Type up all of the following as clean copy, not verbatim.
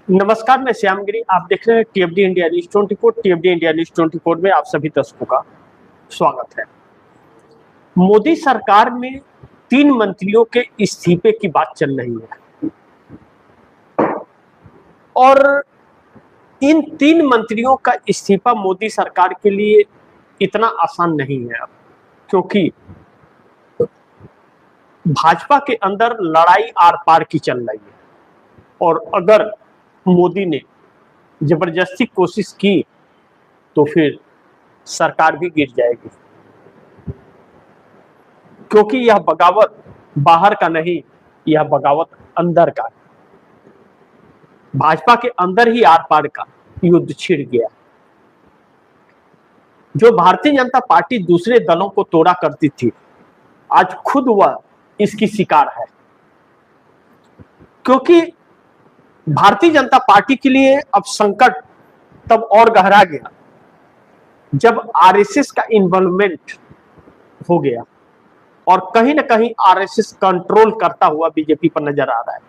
नमस्कार, मैं श्यामगिरी। आप देख रहे हैं टीएफडी इंडिया न्यूज 24। टीएफडी इंडिया न्यूज 24 में आप सभी दर्शकों का स्वागत है। मोदी सरकार में 3 मंत्रियों के इस्तीफे की बात चल रही है और इन 3 मंत्रियों का इस्तीफा मोदी सरकार के लिए इतना आसान नहीं है अब, क्योंकि भाजपा के अंदर लड़ाई आर पार की चल रही है और अगर मोदी ने जबरदस्ती कोशिश की तो फिर सरकार भी गिर जाएगी, क्योंकि यह बगावत बाहर का नहीं, यह बगावत अंदर का। भाजपा के अंदर ही आर पार का युद्ध छिड़ गया। जो भारतीय जनता पार्टी दूसरे दलों को तोड़ा करती थी, आज खुद वह इसकी शिकार है, क्योंकि भारतीय जनता पार्टी के लिए अब संकट तब और गहरा गया जब आरएसएस का इन्वॉल्वमेंट हो गया और कहीं ना कहीं आरएसएस कंट्रोल करता हुआ बीजेपी पर नजर आ रहा है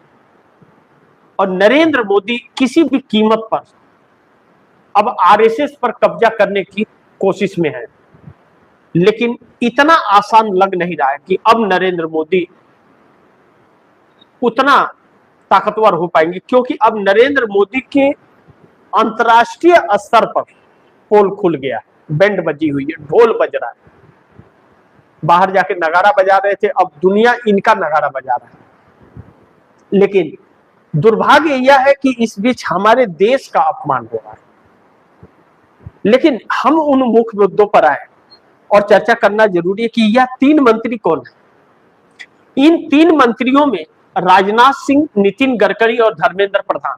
और नरेंद्र मोदी किसी भी कीमत पर अब आरएसएस पर कब्जा करने की कोशिश में है। लेकिन इतना आसान लग नहीं रहा है कि अब नरेंद्र मोदी उतना ताकतवर हो पाएंगे, क्योंकि अब नरेंद्र मोदी के अंतर्राष्ट्रीय स्तर पर पोल खुल गया, बैंड बजी हुई है, ढोल बज रहा है। बाहर जाके नगाड़ा बजा रहे थे, अब दुनिया इनका नगाड़ा बजा रहा है। लेकिन दुर्भाग्य यह है कि इस बीच हमारे देश का अपमान हो रहा है। लेकिन हम उन मुख्य मुद्दों पर आए और चर्चा करना जरूरी है कि यह 3 मंत्री कौन है। इन 3 मंत्रियों में राजनाथ सिंह, नितिन गडकरी और धर्मेंद्र प्रधान।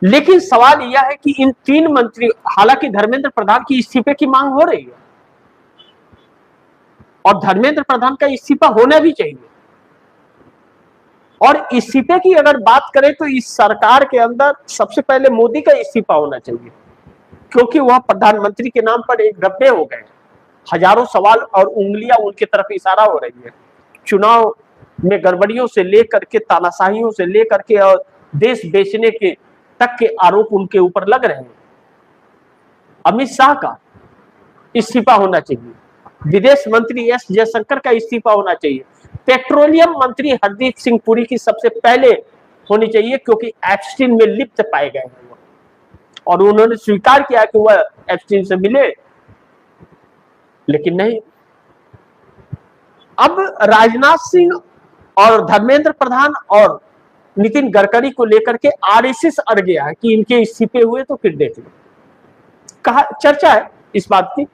लेकिन सवाल यह है कि इन 3 मंत्री, हालांकि धर्मेंद्र प्रधान की इस्तीफे की मांग हो रही है और धर्मेंद्र प्रधान का इस्तीफा होना भी चाहिए, और इस्तीफे की अगर बात करें तो इस सरकार के अंदर सबसे पहले मोदी का इस्तीफा होना चाहिए, क्योंकि वह प्रधानमंत्री के नाम पर एक गप्पे हो गए। हजारों सवाल और उंगलियां उनकी तरफ इशारा हो रही है। चुनाव में गड़बड़ियों से लेकर के, तानाशाहियों से लेकर के और देश बेचने के तक के आरोप उनके ऊपर लग रहे हैं। अमित शाह का इस्तीफा होना चाहिए, विदेश मंत्री एस जयशंकर का इस्तीफा होना चाहिए, पेट्रोलियम मंत्री हरदीप सिंह पुरी की सबसे पहले होनी चाहिए, क्योंकि एप्स्टीन में लिप्त पाए गए हैं और उन्होंने स्वीकार किया कि वह एप्स्टीन से मिले, लेकिन नहीं। अब राजनाथ सिंह और धर्मेंद्र प्रधान और नितिन गडकरी को लेकर के आरएसएस अड़ गया है कि इनके इस्तीफे हुए तो फिर देख लो। कहा चर्चा है इस बात की,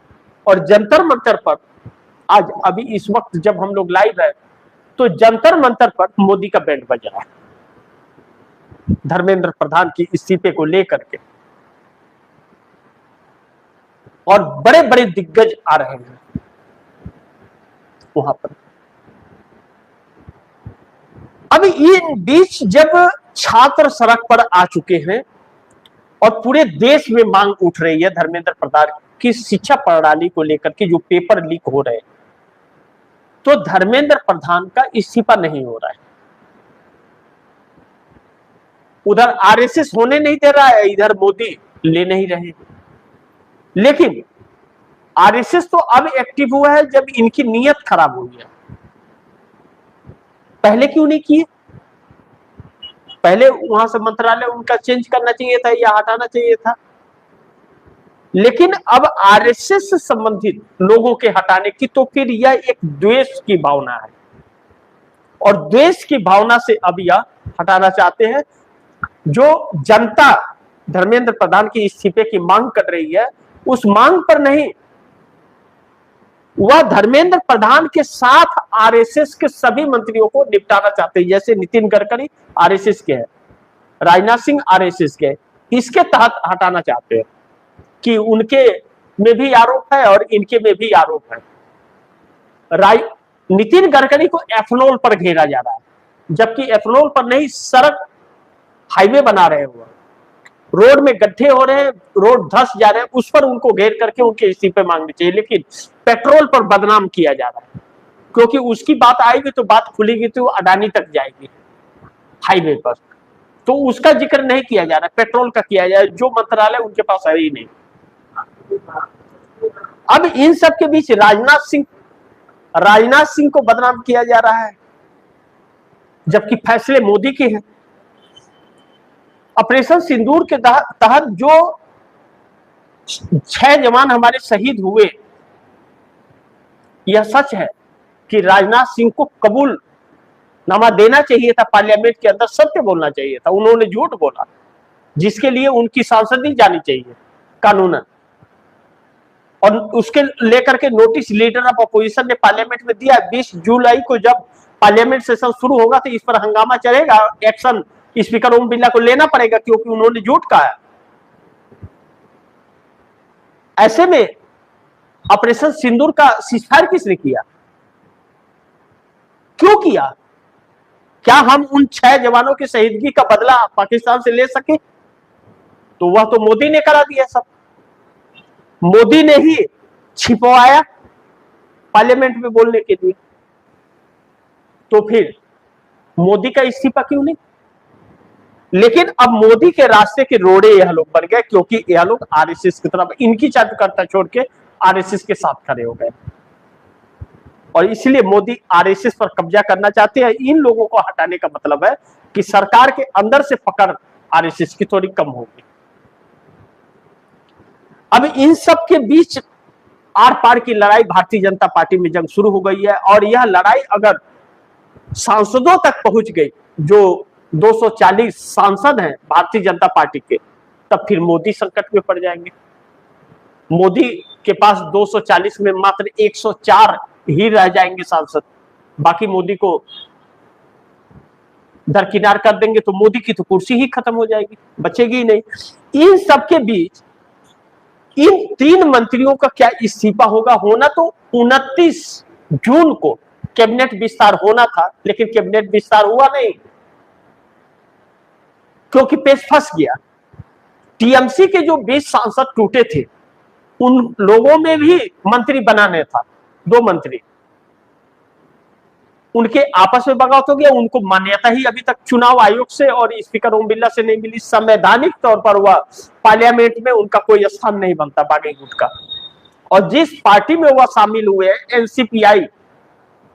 और जंतर मंतर पर आज अभी इस वक्त जब हम लोग लाइव है तो जंतर मंतर पर मोदी का बैंड बज रहा है धर्मेंद्र प्रधान की इस्तीफे को लेकर के, और बड़े बड़े दिग्गज आ रहे हैं वहां पर। अब इन बीच जब छात्र सड़क पर आ चुके हैं और पूरे देश में मांग उठ रही है धर्मेंद्र प्रधान की शिक्षा प्रणाली को लेकर के, जो पेपर लीक हो रहे हैं, तो धर्मेंद्र प्रधान का इस्तीफा नहीं हो रहा है। उधर आरएसएस होने नहीं दे रहा है, इधर मोदी ले नहीं रहे। लेकिन आरएसएस तो अब एक्टिव हुआ है जब इनकी नीयत खराब हुई है। पहले क्यों नहीं किए? पहले वहां से मंत्रालय उनका चेंज करना चाहिए था या हटाना चाहिए था। लेकिन अब आरएसएस से संबंधित लोगों के हटाने की, तो फिर यह एक द्वेष की भावना है और द्वेष की भावना से अब यह हटाना चाहते हैं। जो जनता धर्मेंद्र प्रधान की इस्तीफे की मांग कर रही है, उस मांग पर नहीं, वह धर्मेंद्र प्रधान के साथ आरएसएस के सभी मंत्रियों को निपटाना चाहते हैं। जैसे नितिन गडकरी आरएसएस के हैं, राजनाथ सिंह आरएसएस के, इसके तहत हटाना चाहते हैं कि उनके में भी आरोप है और इनके में भी आरोप है। नितिन गडकरी को एथनॉल पर घेरा जा रहा है, जबकि एथनॉल पर नहीं, सड़क हाईवे बना रहे हैं, रोड में गड्ढे हो रहे हैं, रोड धंस जा रहे हैं, उस पर उनको घेर करके उनके इस्तीफे मांगने चाहिए। लेकिन पेट्रोल पर बदनाम किया जा रहा है, क्योंकि उसकी बात आएगी तो बात खुलेगी तो अडानी तक जाएगी हाईवे पर। तो उसका जिक्र नहीं किया जा रहा, पेट्रोल का किया जा रहा है, जो मंत्रालय उनके पास है ही नहीं। अब इन सब के बीच राजनाथ सिंह को बदनाम किया जा रहा है, जबकि फैसले मोदी के हैं। ऑपरेशन सिंदूर के तहत जो 6 जवान हमारे शहीद हुए, यह सच है कि राजनाथ सिंह को कबूलनामा देना चाहिए था, पार्लियामेंट के अंदर सत्य बोलना चाहिए था। उन्होंने झूठ बोला, जिसके लिए उनकी सांसदी जानी चाहिए कानूनन, और उसके लेकर के नोटिस लीडर ऑफ अपोजिशन ने पार्लियामेंट में दिया। 20 जुलाई को जब पार्लियामेंट सेशन शुरू होगा तो इस पर हंगामा चलेगा, एक्शन स्पीकर ओम बिरला को लेना पड़ेगा, क्योंकि उन्होंने झूठ कहा। ऐसे में ऑपरेशन सिंदूर का सीजफायर किसने किया, क्यों किया? क्या हम उन 6 जवानों की शहीदगी का बदला पाकिस्तान से ले सके? तो वह तो मोदी ने करा दिया सब, मोदी ने ही छिपवाया पार्लियामेंट में बोलने के लिए। तो फिर मोदी का इस्तीफा क्यों नहीं? लेकिन अब मोदी के रास्ते के रोड़े यह लोग बन गए, क्योंकि यह लोग आरएसएस की तरफ, इनकी चाटुकारिता छोड़ के आरएसएस के साथ खड़े हो गए, और इसलिए मोदी आरएसएस पर कब्जा करना चाहते हैं। इन लोगों को हटाने का मतलब है कि सरकार के अंदर से पकड़ आरएसएस की थोड़ी कम होगी। अब इन सब के बीच आर पार की लड़ाई, भारतीय जनता पार्टी में जंग शुरू हो गई है, और यह लड़ाई अगर सांसदों तक पहुंच गई, जो 240 सांसद हैं भारतीय जनता पार्टी के, तब फिर मोदी संकट में पड़ जाएंगे। मोदी के पास 240 में मात्र 104 ही रह जाएंगे सांसद, बाकी मोदी को दरकिनार कर देंगे, तो मोदी की तो कुर्सी ही खत्म हो जाएगी, बचेगी ही नहीं। इन सब के बीच इन 3 मंत्रियों का क्या इस्तीफा होगा? होना तो 29 जून को कैबिनेट विस्तार होना था, लेकिन कैबिनेट विस्तार हुआ नहीं, क्योंकि पेच फंस गया। टीएमसी के जो 20 सांसद टूटे थे, उन लोगों में भी मंत्री बनाने था, 2 मंत्री, उनके आपस में बगावत हो गया। उनको मान्यता ही अभी तक चुनाव आयोग से और स्पीकर ओम बिरला से नहीं मिली। संवैधानिक तौर पर वह पार्लियामेंट में उनका कोई स्थान नहीं बनता बागी गुट का। और जिस पार्टी में वह शामिल हुए एनसीपीआई,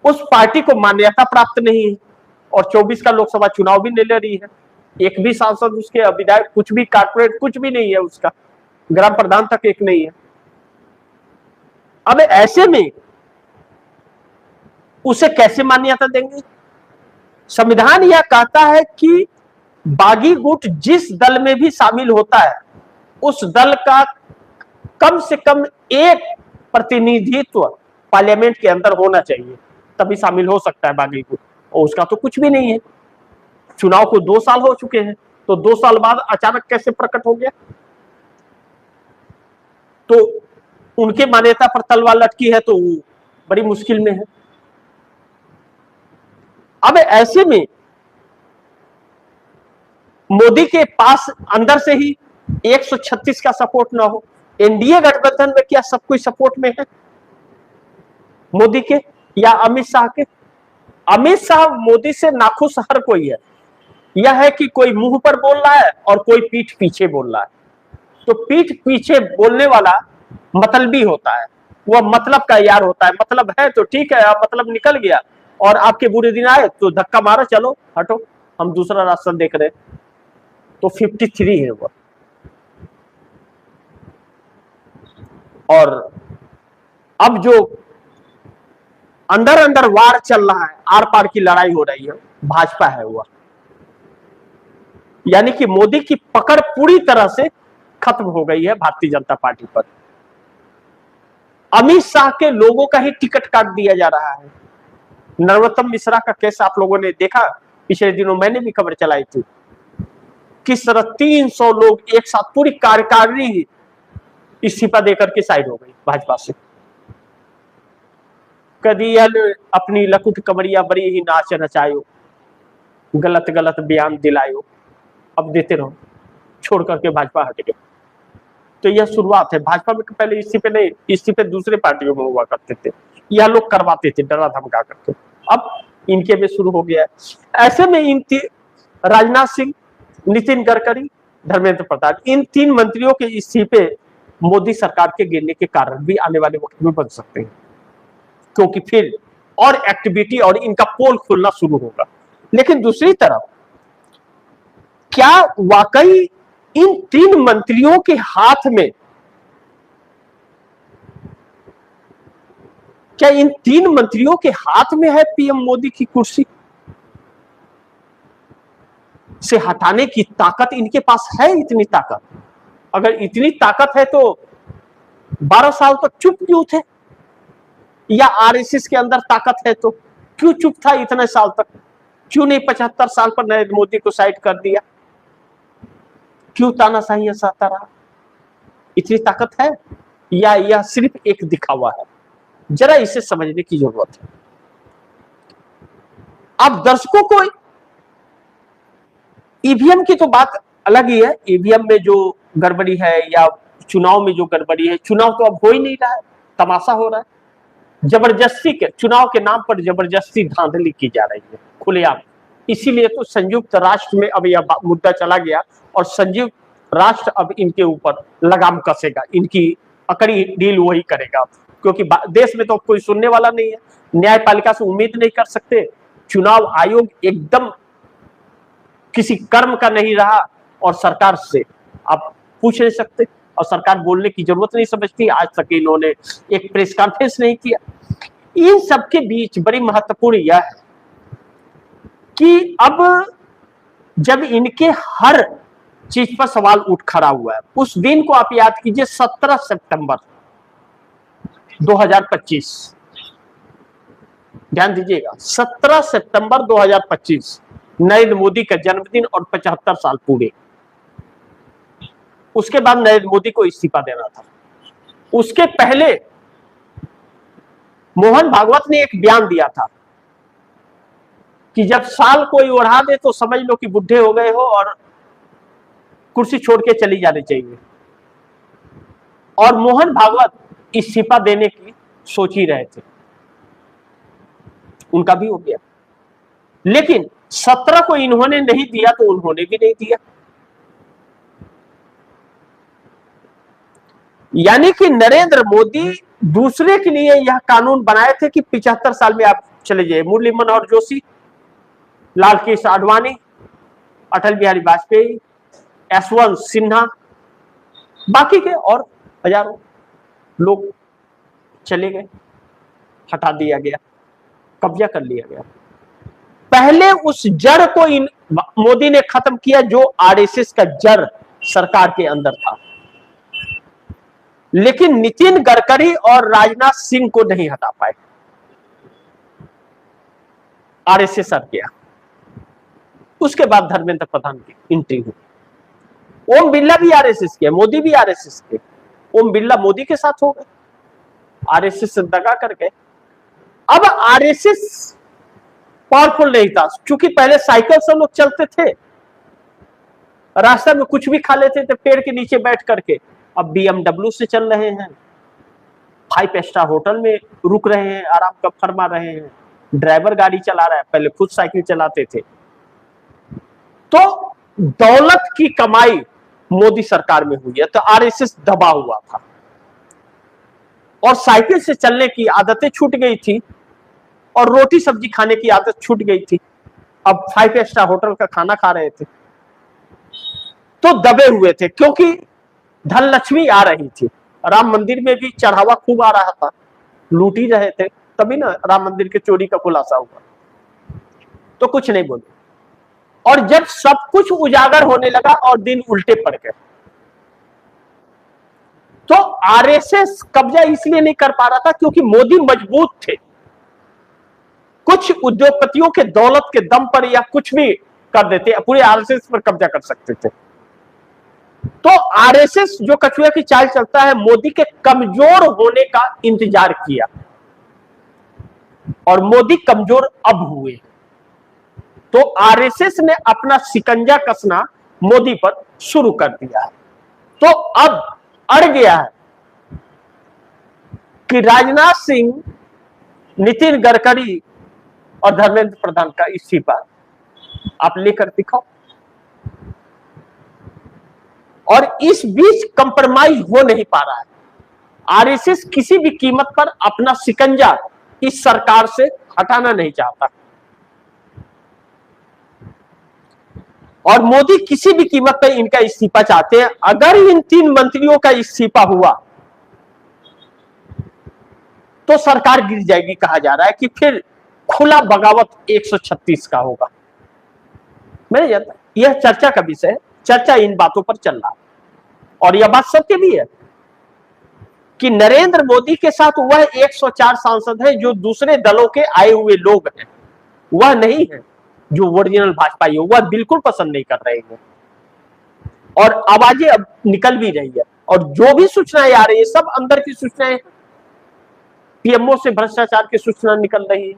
उस पार्टी को मान्यता प्राप्त नहीं है, और 24 का लोकसभा चुनाव भी नहीं लड़ रही है। एक भी सांसद उसके, विधायक कुछ भी, कारपोरेट कुछ भी नहीं है उसका, ग्राम प्रधान तक एक नहीं है। अब ऐसे में उसे कैसे मान्यता देंगे? संविधान यह कहता है कि बागी गुट जिस दल में भी शामिल होता है, उस दल का कम से कम एक प्रतिनिधित्व पार्लियामेंट के अंदर होना चाहिए, तभी शामिल हो सकता है बागी गुट, और उसका तो कुछ भी नहीं है। चुनाव को 2 साल हो चुके हैं, तो 2 साल बाद अचानक कैसे प्रकट हो गया? तो उनके मान्यता पर तलवार लटकी है, तो बड़ी मुश्किल में है। अब ऐसे में मोदी के पास अंदर से ही 136 का सपोर्ट ना हो, एनडीए गठबंधन में क्या सब कोई सपोर्ट में है मोदी के या अमित शाह के? अमित शाह मोदी से नाखुश हर कोई है। यह है कि कोई मुंह पर बोल रहा है और कोई पीठ पीछे बोल रहा है। तो पीठ पीछे बोलने वाला मतलबी होता है, वह मतलब का यार होता है। मतलब है तो ठीक है, मतलब निकल गया और आपके बुरे दिन आए तो धक्का मारो, चलो हटो, हम दूसरा रास्ता देख रहे हैं। तो 53 है वह। और अब जो अंदर अंदर वार चल रहा है, आर पार की लड़ाई हो रही है, भाजपा है वह। यानी कि मोदी की पकड़ पूरी तरह से खत्म हो गई है भारतीय जनता पार्टी पर। अमित शाह के लोगों का ही टिकट काट दिया जा रहा है। नरोत्तम मिश्रा का केस आप लोगों ने देखा, पिछले दिनों मैंने भी खबर चलाई थी, किस तरह 300 लोग एक साथ, पूरी कार्यकारिणी इस्तीफा देकर के साइड हो गई भाजपा से। कदी अपनी लकुट कमरिया बड़ी ही नाच नचायो, गलत गलत बयान दिलायो, अब देते रहो, छोड़ करके भाजपा हट गए। तो यह शुरुआत है। भाजपा में पहले इस्तीफे नहीं, इस्तीफे दूसरे पार्टियों में हुआ करते थे, यह लोग करवाते थे डरा धमका करके। अब इनके में शुरू हो गया है। ऐसे में इन राजनाथ सिंह, नितिन गडकरी, धर्मेंद्र प्रधान, इन 3 मंत्रियों के इस्तीफे मोदी सरकार के गिरने के कारण भी आने वाले वक्त में बन सकते हैं, क्योंकि फिर और एक्टिविटी और इनका पोल खुलना शुरू होगा। लेकिन दूसरी तरफ क्या वाकई इन 3 मंत्रियों के हाथ में, क्या इन 3 मंत्रियों के हाथ में है पीएम मोदी की कुर्सी से हटाने की ताकत? इनके पास है इतनी ताकत? अगर इतनी ताकत है तो 12 साल तक चुप क्यों थे? या आरएसएस के अंदर ताकत है तो क्यों चुप था इतने साल तक? क्यों नहीं 75 साल पर नरेंद्र मोदी को साइड कर दिया? क्यों तानाशाही सहता रहा? इतनी ताकत है या यह सिर्फ एक दिखावा है? जरा इसे समझने की जरूरत है। अब दर्शकों को ईवीएम की तो बात अलग ही है, ईवीएम में जो गड़बड़ी है या चुनाव में जो गड़बड़ी है, चुनाव तो अब हो ही नहीं रहा है, तमाशा हो रहा है। जबरदस्ती के चुनाव के नाम पर जबरदस्ती धांधली की जा रही है खुलेआम। इसीलिए तो संयुक्त राष्ट्र में अब यह मुद्दा चला गया और संयुक्त राष्ट्र अब इनके ऊपर लगाम कसेगा, इनकी अकड़ी डील वही करेगा, क्योंकि देश में तो कोई सुनने वाला नहीं है। न्यायपालिका से उम्मीद नहीं कर सकते, चुनाव आयोग एकदम किसी कर्म का नहीं रहा और सरकार से आप पूछ नहीं सकते और सरकार बोलने की जरूरत नहीं समझती। आज तक इन्होंने एक प्रेस कॉन्फ्रेंस नहीं किया। इन सबके बीच बड़ी महत्वपूर्ण यह है कि अब जब इनके हर चीज पर सवाल उठ खड़ा हुआ है, उस दिन को आप याद कीजिए 17 सितंबर 2025, ध्यान दीजिएगा 17 सितंबर 2025 नरेंद्र मोदी का जन्मदिन और 75 साल पूरे। उसके बाद नरेंद्र मोदी को इस्तीफा देना था। उसके पहले मोहन भागवत ने एक बयान दिया था कि जब साल कोई ओढ़ा दे तो समझ लो कि बुढ़े हो गए हो और कुर्सी छोड़ के चली जानी चाहिए। और मोहन भागवत इस्तीफा देने की सोच ही रहे थे, उनका भी हो गया। लेकिन 17 को इन्होंने नहीं दिया तो उन्होंने भी नहीं दिया। यानी कि नरेंद्र मोदी दूसरे के लिए यह कानून बनाए थे कि 75 साल में आप चले जाइए। मुरली मनोहर जोशी, लाल कृष्ण आडवाणी, अटल बिहारी वाजपेयी, यशवंत सिन्हा, बाकी के और हजारों लोग चले गए, हटा दिया गया, कब्जा कर लिया गया। पहले उस जड़ को मोदी ने खत्म किया जो आरएसएस का जड़ सरकार के अंदर था। लेकिन नितिन गडकरी और राजनाथ सिंह को नहीं हटा पाए। आरएसएस हट गया। उसके बाद धर्मेंद्र प्रधान की एंट्री हुई। ओम बिरला भी आरएसएस के, मोदी भी आरएसएस के। ओम बिरला मोदी के साथ हो गए, आरएसएस से दगा कर गए। अब आरएसएस पावरफुल नहीं था, क्योंकि पहले साइकिल से लोग चलते थे, रास्ते में कुछ भी खा लेते थे पेड़ के नीचे बैठ करके। अब BMW से चल रहे हैं, 5 स्टार होटल में रुक रहे हैं, आराम का फरमा रहे हैं, ड्राइवर गाड़ी चला रहा है, पहले खुद साइकिल चलाते थे। तो दौलत की कमाई मोदी सरकार में हुई है, तो आरएसएस दबा हुआ था और साइकिल से चलने की आदतें छूट गई थी और रोटी सब्जी खाने की आदत छूट गई थी। अब 5 स्टार होटल का खाना खा रहे थे, तो दबे हुए थे, क्योंकि धन लक्ष्मी आ रही थी। राम मंदिर में भी चढ़ावा खूब आ रहा था, लूट ही रहे थे, तभी ना राम मंदिर के चोरी का खुलासा हुआ। तो कुछ नहीं बोले। और जब सब कुछ उजागर होने लगा और दिन उल्टे पड़ गए, तो आरएसएस कब्जा इसलिए नहीं कर पा रहा था क्योंकि मोदी मजबूत थे। कुछ उद्योगपतियों के दौलत के दम पर या कुछ भी कर देते, पूरे आरएसएस पर कब्जा कर सकते थे। तो आरएसएस जो कछुए की चाल चलता है, मोदी के कमजोर होने का इंतजार किया और मोदी कमजोर अब हुए। तो आरएसएस ने अपना शिकंजा कसना मोदी पर शुरू कर दिया है। तो अब अड़ गया है कि राजनाथ सिंह, नितिन गडकरी और धर्मेंद्र प्रधान का इस्तीफा आप लेकर दिखाओ। और इस बीच कंप्रोमाइज हो नहीं पा रहा है। आरएसएस किसी भी कीमत पर अपना शिकंजा इस सरकार से हटाना नहीं चाहता और मोदी किसी भी कीमत पर इनका इस्तीफा चाहते हैं। अगर इन 3 मंत्रियों का इस्तीफा हुआ तो सरकार गिर जाएगी। कहा जा रहा है कि फिर खुला बगावत 136 का होगा। मैंने जानता यह चर्चा का विषय है, चर्चा इन बातों पर चल रहा है और यह बात सत्य भी है कि नरेंद्र मोदी के साथ वह 104 सांसद है जो दूसरे दलों के आए हुए लोग हैं, वह नहीं है जो ओरिजिनल भाजपाई है, वह बिल्कुल पसंद नहीं कर रहे हैं और आवाजें अब निकल भी रही है और जो भी सूचनाएं आ रही है सब अंदर की सूचनाएं, पीएमओ से भ्रष्टाचार की सूचना निकल रही है,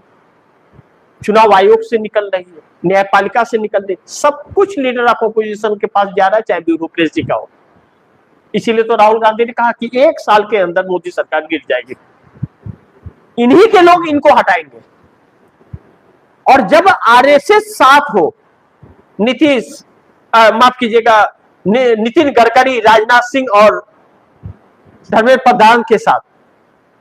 चुनाव आयोग से निकल रही है, न्यायपालिका से निकल रही है, सब कुछ लीडर ऑफ अपोजिशन के पास जा रहा है, चाहे ब्यूरोक्रेसी का हो। इसीलिए तो राहुल गांधी ने कहा कि 1 साल के अंदर मोदी सरकार गिर जाएगी, इन्हीं के लोग इनको हटाएंगे। और जब आरएसएस साथ हो, माफ कीजिएगा, नितिन गडकरी, राजनाथ सिंह और धर्मेंद्र प्रधान के साथ,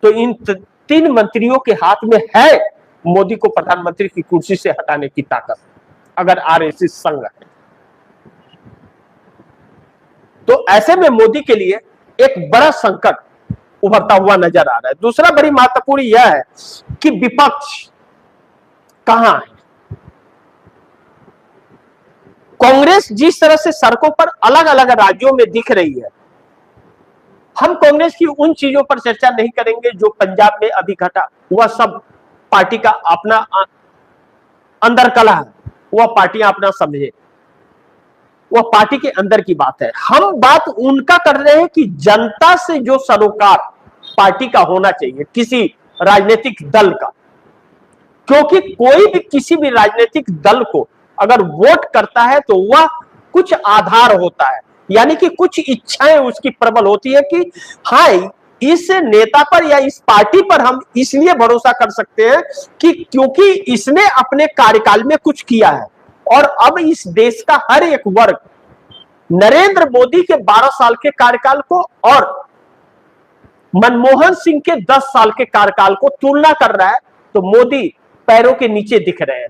तो इन 3 मंत्रियों के हाथ में है मोदी को प्रधानमंत्री की कुर्सी से हटाने की ताकत, अगर आरएसएस संग है। तो ऐसे में मोदी के लिए एक बड़ा संकट उभरता हुआ नजर आ रहा है। दूसरा बड़ी महत्वपूर्ण यह है कि विपक्ष कहां है। कांग्रेस जिस तरह से सड़कों पर अलग अलग राज्यों में दिख रही है, हम कांग्रेस की उन चीजों पर चर्चा नहीं करेंगे जो पंजाब में अभी घटा, वह सब पार्टी का अपना अंदर कला है, वह पार्टियां अपना समझे, वह पार्टी के अंदर की बात है। हम बात उनका कर रहे हैं कि जनता से जो सरोकार पार्टी का होना चाहिए, किसी राजनीतिक दल का, क्योंकि कोई भी किसी भी राजनीतिक दल को अगर वोट करता है तो वह कुछ आधार होता है, यानी कि कुछ इच्छाएं उसकी प्रबल होती है कि हाँ, इस नेता पर या इस पार्टी पर हम इसलिए भरोसा कर सकते हैं कि क्योंकि इसने अपने कार्यकाल में कुछ किया है। और अब इस देश का हर एक वर्ग नरेंद्र मोदी के 12 साल के कार्यकाल को और मनमोहन सिंह के 10 साल के कार्यकाल को तुलना कर रहा है, तो मोदी पैरों के नीचे दिख रहे हैं।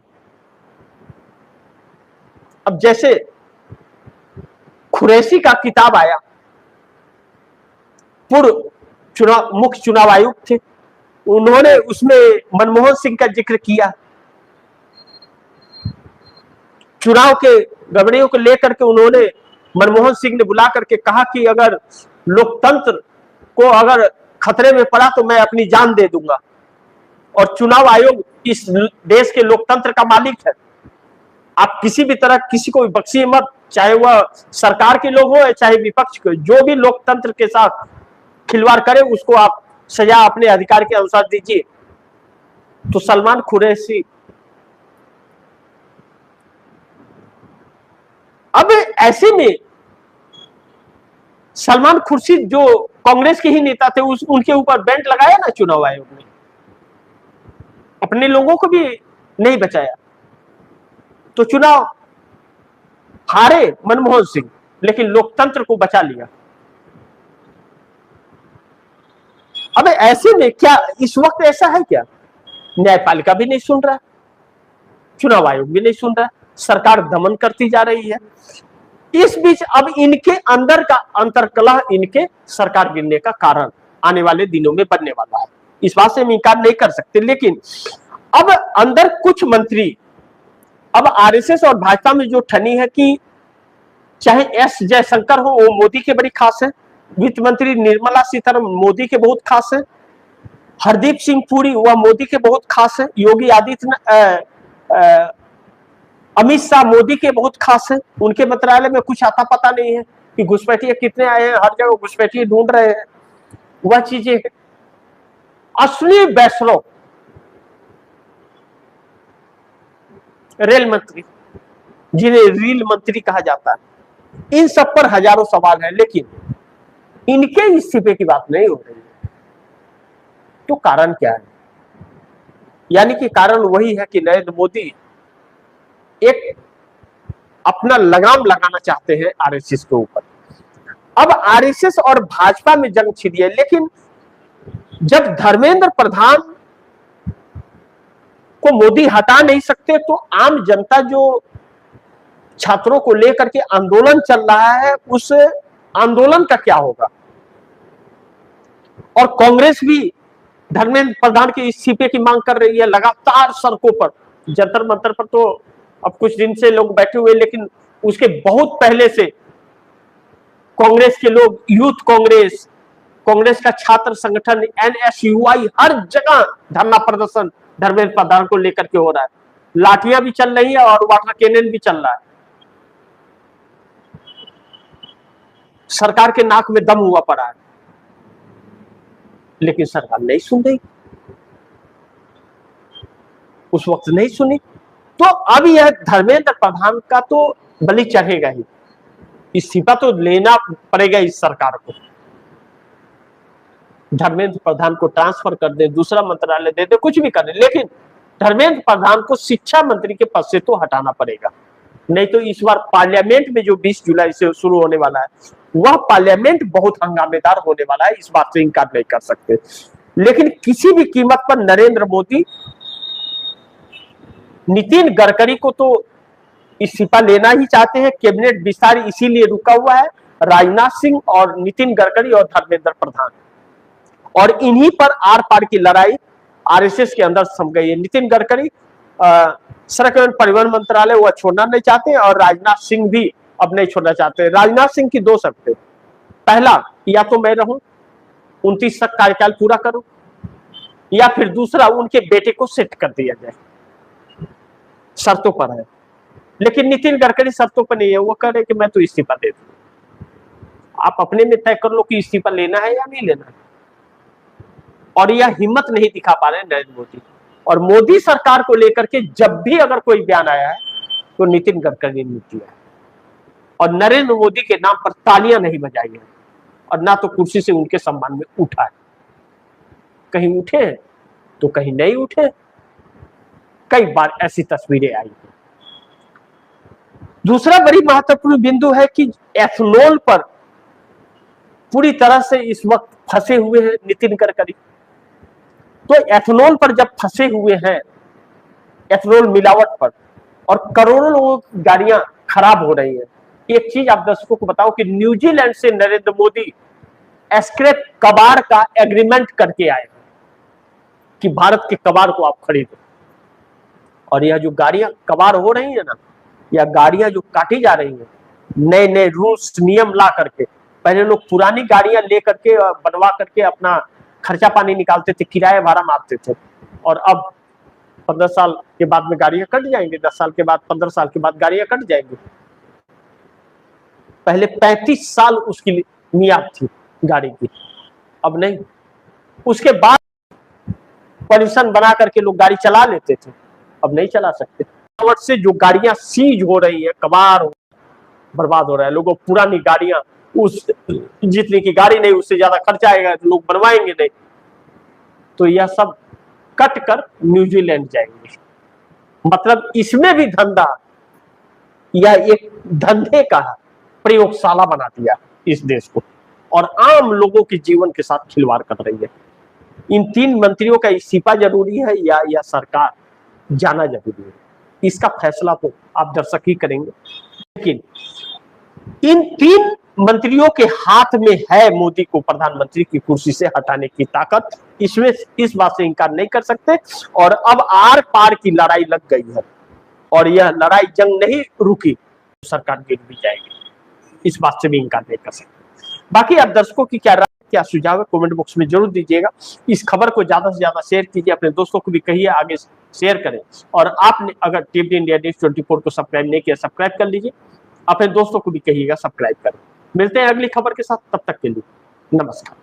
अब जैसे कुरैशी का किताब आया, पूर्व मुख्य चुनाव आयुक्त थे, उन्होंने उसमें मनमोहन सिंह का जिक्र किया, चुनाव के गड़बड़ियों को लेकर के उन्होंने, मनमोहन सिंह ने बुला करके कहा कि अगर लोकतंत्र को अगर खतरे में पड़ा तो मैं अपनी जान दे दूंगा, और चुनाव आयोग इस देश के लोकतंत्र का मालिक है, आप किसी भी तरह किसी को बख्शिए मत, चाहे वह सरकार के लोग हो चाहे विपक्ष के, जो भी लोकतंत्र के साथ खिलवाड़ करे उसको आप सजा अपने अधिकार के अनुसार दीजिए। तो सलमान कुरैशी, अब ऐसे में सलमान खुर्शीद जो कांग्रेस के ही नेता थे, उनके ऊपर बैंड लगाया ना चुनाव आयोग ने, अपने लोगों को भी नहीं बचाया, तो चुनाव हारे मनमोहन सिंह, लेकिन लोकतंत्र को बचा लिया। अब ऐसे में क्या इस वक्त ऐसा है क्या? न्यायपालिका भी नहीं सुन रहा, चुनाव आयोग भी नहीं सुन रहा, सरकार दमन करती जा रही है। इस बीच अब इनके अंदर का अंतर्कलह इनके सरकार गिरने का कारण आने वाले दिनों में बनने वाला है, इस बात से हम इनकार नहीं कर सकते। लेकिन अब अंदर कुछ मंत्री, अब आरएसएस और भाजपा में जो ठनी है कि चाहे एस जयशंकर हो, वो मोदी के बड़ी खास है, वित्त मंत्री निर्मला सीतारमण मोदी के बहुत खास है, हरदीप सिंह पुरी वह मोदी के बहुत खास है, योगी आदित्यनाथ, अमित शाह मोदी के बहुत खास है, उनके मंत्रालय में कुछ आता पता नहीं है कि घुसपैठिए कितने आए हैं, हर जगह घुसपैठिए ढूंढ रहे हैं, वह चीजें। असली वैष्णव रेल मंत्री, जिन्हें रील मंत्री कहा जाता है, इन सब पर हजारों सवाल है, लेकिन इनके इस्तीफे की बात नहीं हो रही है। तो कारण क्या है? यानी कि कारण वही है कि नरेंद्र मोदी एक अपना लगाम लगाना चाहते हैं आरएसएस के ऊपर। अब आरएसएस और भाजपा में जंग छिड़ी है, लेकिन जब धर्मेंद्र प्रधान को मोदी हटा नहीं सकते तो आम जनता जो छात्रों को लेकर के आंदोलन चल रहा है, उस आंदोलन का क्या होगा? और कांग्रेस भी धर्मेंद्र प्रधान के इस्तीफे की मांग कर रही है लगातार सड़कों पर, जंतर मंतर पर तो अब कुछ दिन से लोग बैठे हुए, लेकिन उसके बहुत पहले से कांग्रेस के लोग, यूथ कांग्रेस, कांग्रेस का छात्र संगठन एनएसयूआई, हर जगह धरना प्रदर्शन धर्मेंद्र प्रधान को लेकर के हो रहा है। लाठियां भी चल रही है और वाटर कैनन भी चल रहा है। सरकार के नाक में दम हुआ पड़ा है, लेकिन सरकार नहीं सुन रही, उस वक्त नहीं सुनी। तो अब यह धर्मेंद्र प्रधान का तो बलि चढ़ेगा ही, इस्तीफा तो लेना पड़ेगा इस सरकार को। धर्मेंद्र प्रधान को ट्रांसफर कर दे, दूसरा मंत्रालय दे दे, कुछ भी कर दे, लेकिन धर्मेंद्र प्रधान को शिक्षा मंत्री के पद से तो हटाना पड़ेगा। नहीं तो इस बार पार्लियामेंट में जो 20 जुलाई से शुरू होने वाला है, वह पार्लियामेंट बहुत हंगामेदार होने वाला है, इस बात से इनकार नहीं कर सकते। लेकिन किसी भी कीमत पर नरेंद्र मोदी नितिन गडकरी को तो इस्तीफा लेना ही चाहते हैं। कैबिनेट विस्तार इसीलिए रुका हुआ है, राजनाथ सिंह और नितिन गडकरी और धर्मेंद्र प्रधान, और इन्हीं पर आर पार की लड़ाई आरएसएस के अंदर सम गई है। नितिन गडकरी सड़क एवं परिवहन मंत्रालय वह छोड़ना नहीं चाहते, और राजनाथ सिंह भी अब नहीं छोड़ना चाहते। राजनाथ सिंह की दो शर्तें, पहला, या तो मैं रहूं 29 तक कार्यकाल पूरा करूं, या फिर दूसरा, उनके बेटे को सेट कर दिया जाए। शर्तों पर है, लेकिन नितिन गडकरी शर्तों पर नहीं है, वो कह रहे कि मैं तो इस्तीफा दे दूं। आप अपने में तय कर लो कि इस्तीफा लेना है या नहीं लेना है, और यह हिम्मत नहीं दिखा पा रहे हैं नरेंद्र मोदी। और मोदी सरकार को लेकर के जब भी अगर कोई बयान आया है तो नितिन गडकरी ने दिया है, और नरेंद्र मोदी के नाम पर तालियां नहीं बजाई है, और ना तो कुर्सी से उनके सम्मान में उठा है। कहीं उठे हैं तो कहीं नहीं उठे, कई बार ऐसी तस्वीरें आई हैं। दूसरा बड़ी महत्वपूर्ण बिंदु है कि एथनॉल पर पूरी तरह से इस वक्त फंसे हुए हैं नितिन गडकरी। तो एथनॉल पर जब फंसे हुए हैं, एथनॉल मिलावट पर, और करोड़ों लोगों की गाड़ियां खराब हो रही हैं। एक चीज आप दर्शकों को बताओ कि न्यूजीलैंड से नरेंद्र मोदी स्क्रैप कबाड़ का एग्रीमेंट करके आए हैं कि भारत के कबाड़ को आप खरीदो। और यह जो गाड़ियां कबाड़ हो रही है ना, या गाड़ियां जो काटी जा रही हैं, नए नए रूल्स नियम ला करके, पहले लोग पुरानी गाड़ियां ले करके बनवा करके अपना खर्चा पानी निकालते थे, किराया भाड़ा मारते थे, और अब 15 साल के बाद में गाड़ियां कट जाएंगे, 10 साल के बाद, 15 साल के बाद गाड़ियां कट जाएंगी। पहले 35 साल उसकी मियाद थी गाड़ी की, अब नहीं। उसके बाद पॉल्यूशन बना करके लोग गाड़ी चला लेते थे, अब नहीं चला सकते। से जो गाड़ियां सीज हो रही है, कबाड़ बर्बाद हो रहा है, लोगों पुरानी गाड़ियां, उस जितनी की गाड़ी नहीं उससे ज्यादा खर्चा आएगा, तो लोग बनवाएंगे नहीं, तो यह सब कट कर न्यूजीलैंड जाएंगे। मतलब इसमें भी धंधा, यह एक धंधे का प्रयोगशाला बना दिया इस देश को, और आम लोगों के जीवन के साथ खिलवाड़ कर रही है। इन 3 मंत्रियों का इस्तीफा जरूरी है या सरकार जाना जरूरी है, इसका फैसला तो आप दर्शक ही करेंगे। लेकिन इन 3 मंत्रियों के हाथ में है मोदी को प्रधानमंत्री की कुर्सी से हटाने की ताकत, इसमें इस बात से इनकार नहीं कर सकते। और अब आर पार की लड़ाई लग गई है, और यह लड़ाई जंग नहीं रुकी, सरकार गिर भी जाएगी, इस बात से भी इनकार नहीं कर सकते। बाकी आप दर्शकों की क्या राय, क्या सुझाव है, कमेंट बॉक्स में जरूर दीजिएगा। इस खबर को ज्यादा से ज्यादा शेयर कीजिए, अपने दोस्तों को भी कहिए आगे शेयर करें। और आपने अगर टीवी इंडिया न्यूज़ 24 को सब्सक्राइब नहीं किया, सब्सक्राइब कर लीजिए, अपने दोस्तों को भी कहिएगा सब्सक्राइब करें। मिलते हैं अगली खबर के साथ, तब तक के लिए नमस्कार।